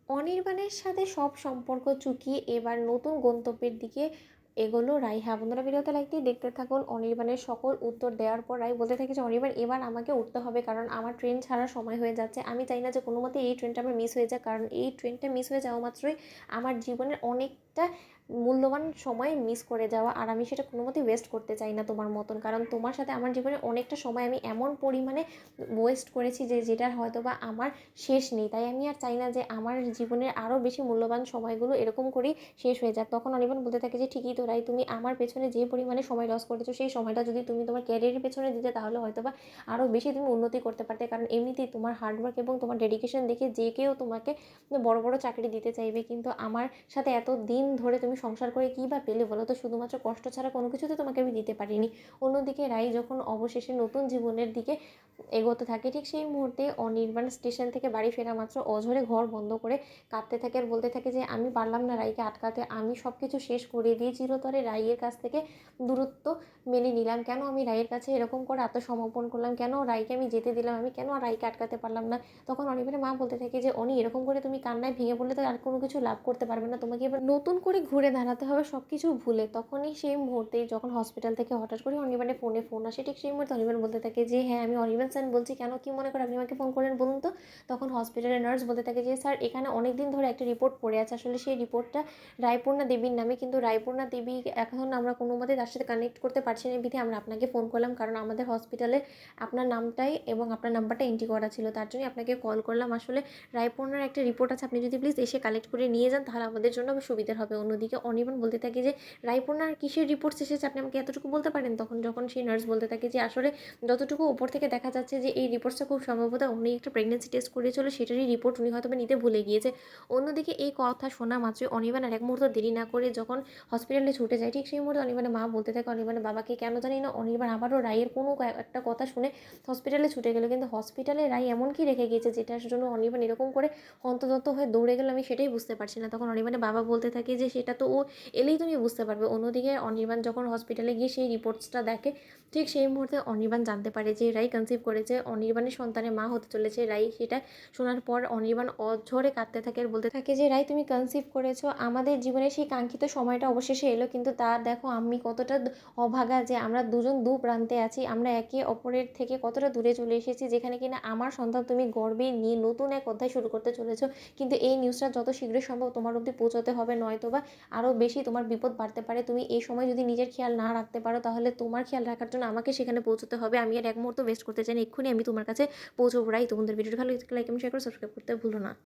অনির্বাণের সাথে সব সম্পর্ক চুকিয়ে এবার নতুন গন্তব্যের দিকে এগোলো রাই। হ্যাঁ বন্ধুরা, ভিডিওতে লাইক দিয়ে দেখতে থাকুন। অনির্বাণের সকল উত্তর দেওয়ার পর রাই বলতে থাকে যে অনির্বাণ এবার আমাকে উঠতে হবে, কারণ আমার ট্রেন ছাড়ার সময় হয়ে যাচ্ছে। আমি চাই না যে কোনো মতে এই ট্রেনটা আমার মিস হয়ে যাক, কারণ এই ট্রেনটা মিস হয়ে যাওয়া মাত্রই আমার জীবনের অনেকটা মূল্যবান সময় মিস করে যাওয়া, আর আমি সেটা কোনো মতেই ওয়েস্ট করতে চাই না তোমার মতন। কারণ তোমার সাথে আমার জীবনে অনেকটা সময় আমি এমন পরিমাণে ওয়েস্ট করেছি যে যেটার হয়তো বা আমার শেষ নেই। তাই আমি আর চাই না যে আমার জীবনের আরও বেশি মূল্যবান সময়গুলো এরকম করেই শেষ হয়ে যাক। তখন অনির্বাণ বলতে থাকে যে ঠিকই তো রাই, তুমি আমার পেছনে যে পরিমাণে সময় লস করেছো সেই সময়টা যদি তুমি তোমার ক্যারিয়ারের পেছনে দিতে তাহলে হয়তো বা আরও বেশি তুমি উন্নতি করতে পারতে। কারণ এমনিতেই তোমার হার্ডওয়ার্ক এবং তোমার ডেডিকেশন দেখে যে কেউ তোমাকে বড় বড় চাকরি দিতে চাইবে, কিন্তু আমার সাথে এত দিন ধরে তুমি সংসার করে কী বা পেলে বলো তো? শুধুমাত্র কষ্ট ছাড়া কোনো কিছুতে তোমাকে আমি দিতে পারিনি। অন্যদিকে রাই যখন অবশেষে নতুন জীবনের দিকে এগোতে থাকে, ঠিক সেই মুহূর্তে অনির্বাণ স্টেশন থেকে বাড়ি ফেরা মাত্র অঝরে ঘর বন্ধ করে কাঁদতে থাকে আর বলতে থাকে যে আমি পারলাম না রাইকে আটকাতে, আমি সব কিছু শেষ করে দিয়ে চিরতরে রাইয়ের কাছ থেকে দূরত্ব মেনে নিলাম। কেন আমি রাইয়ের কাছে এরকম করে আত্মসমর্পণ করলাম? কেন রাইকে আমি যেতে দিলাম? আমি কেন রাইকে আটকাতে পারলাম না? তখন অনির্বাণের মা বলতে থাকে যে অনি, এরকম করে তুমি কান্নায় ভেঙে পড়লে তো আর কোনো কিছু লাভ করতে পারবে না, তোমাকে এবার নতুন করে ঘুরে দাঁড়াতে হবে সব কিছু ভুলে। তখনই সেই মুহূর্তে যখন হসপিটাল থেকে হঠাৎ করে অনির্বাণের ফোন আসে, ঠিক সেই মুহূর্তে অনির্বাণ বলতে থাকে যে হ্যাঁ আমি অনির্বাণ স্যার বলছি, কেন কী মনে করে আপনি আমাকে ফোন করলেন বলুন তো? তখন হসপিটালের নার্স বলতে থাকে যে স্যার এখানে অনেক দিন ধরে একটা রিপোর্ট পড়ে আছে, আসলে সেই রিপোর্টটা রায়পূর্ণা দেবীর নামে, কিন্তু রায়পূর্ণা দেবী এখন আমরা কোনো মতে তার সাথে কানেক্ট করতে পারছি না, বিধে আমরা আপনাকে ফোন করলাম, কারণ আমাদের হসপিটালে আপনার নামটাই এবং আপনার নাম্বারটা এন্ট্রি করা ছিল, তার জন্যই আপনাকে কল করলাম। আসলে রায়পূর্ণার একটা রিপোর্ট আছে, আপনি যদি প্লিজ এসে কালেক্ট করে নিয়ে যান তাহলে আমাদের জন্য সুবিধা হবে। অন্যদিকে অনির্বাণ বলতে থাকে যে রায়পূর্ণার কিসের রিপোর্টস এসেছে, আপনি আমাকে এতটুকু বলতে পারেন? তখন যখন সেই নার্স বলতে থাকে যে আসলে যতটুকু ওপর থেকে দেখা যাচ্ছে যে এই রিপোর্টসটা খুব সম্ভবত উনি একটা প্রেগনেন্সি টেস্ট করিয়েছিল, সেটারই রিপোর্ট উনি হয়তো নিতে ভুলে গিয়েছে। অন্যদিকে এই কথা শোনা মাত্রই অনির্বাণ আর এক মুহূর্ত দেরি না করে যখন হসপিটালে ছুটে যায়, ঠিক সেই মুহূর্তে অনির্বাণের মা বলতে থাকে অনির্বাণের বাবাকে, কেন জানি না অনির্বাণ আবারও রায়ের কোনো একটা কথা শুনে হসপিটালে ছুটে গেল, কিন্তু হসপিটালে রায় এমন কি রেখে গিয়েছে যেটার জন্য অনির্বাণ এরকম করে হন্তদন্ত হয়ে দৌড়ে গেল, আমি সেটাই বুঝতে পারছি না। তখন অনির্বাণের বাবা বলতে থাকে যে সেটা তো ও এলেই তুমি বুঝতে পারবে। অন্যদিকে অনির্বাণ যখন হসপিটালে গিয়ে সেই রিপোর্টসটা দেখে, ঠিক সেই মুহূর্তে অনির্বাণ জানতে পারে যে রাই কনসিভ করেছে, অনির্বাণের সন্তানের মা হতে চলেছে রাই। সেটা শোনার পর অনির্বাণ অঝরে কাঁদতে থাকে আর বলতে থাকে যে রাই তুমি কনসিভ করেছো, আমাদের জীবনে সেই কাঙ্ক্ষিত সময়টা অবশেষে এলো, কিন্তু তার দেখো আমি কতটা অভাগা যে আমরা দুজন দু প্রান্তে আছি, আমরা একে অপরের থেকে কতটা দূরে চলে এসেছি, যেখানে কিনা আমার সন্তান তুমি গর্বে নিয়ে নতুন এক অধ্যায় শুরু করতে চলেছো, কিন্তু এই নিউজটা যত শীঘ্রই সম্ভব তোমার অবধি পৌঁছতে হবে, নয়তো বা আরও বেশি তোমার বিপদ বাড়তে পারে। তুমি এই সময় যদি নিজের খেয়াল না রাখতে পারো তাহলে তোমার খেয়াল রাখার জন্য আমাকে সেখানে পৌঁছতে হবে। আমি আর এক মুহূর্ত ওয়েস্ট করতে চাই না, এক্ষুনি আমি তোমার কাছে পৌঁছবো রাই। তোমাদের ভিডিওটা ভালো লাগলে লাইক এবং শেয়ার করে সাবস্ক্রাইব করতে ভুলো না।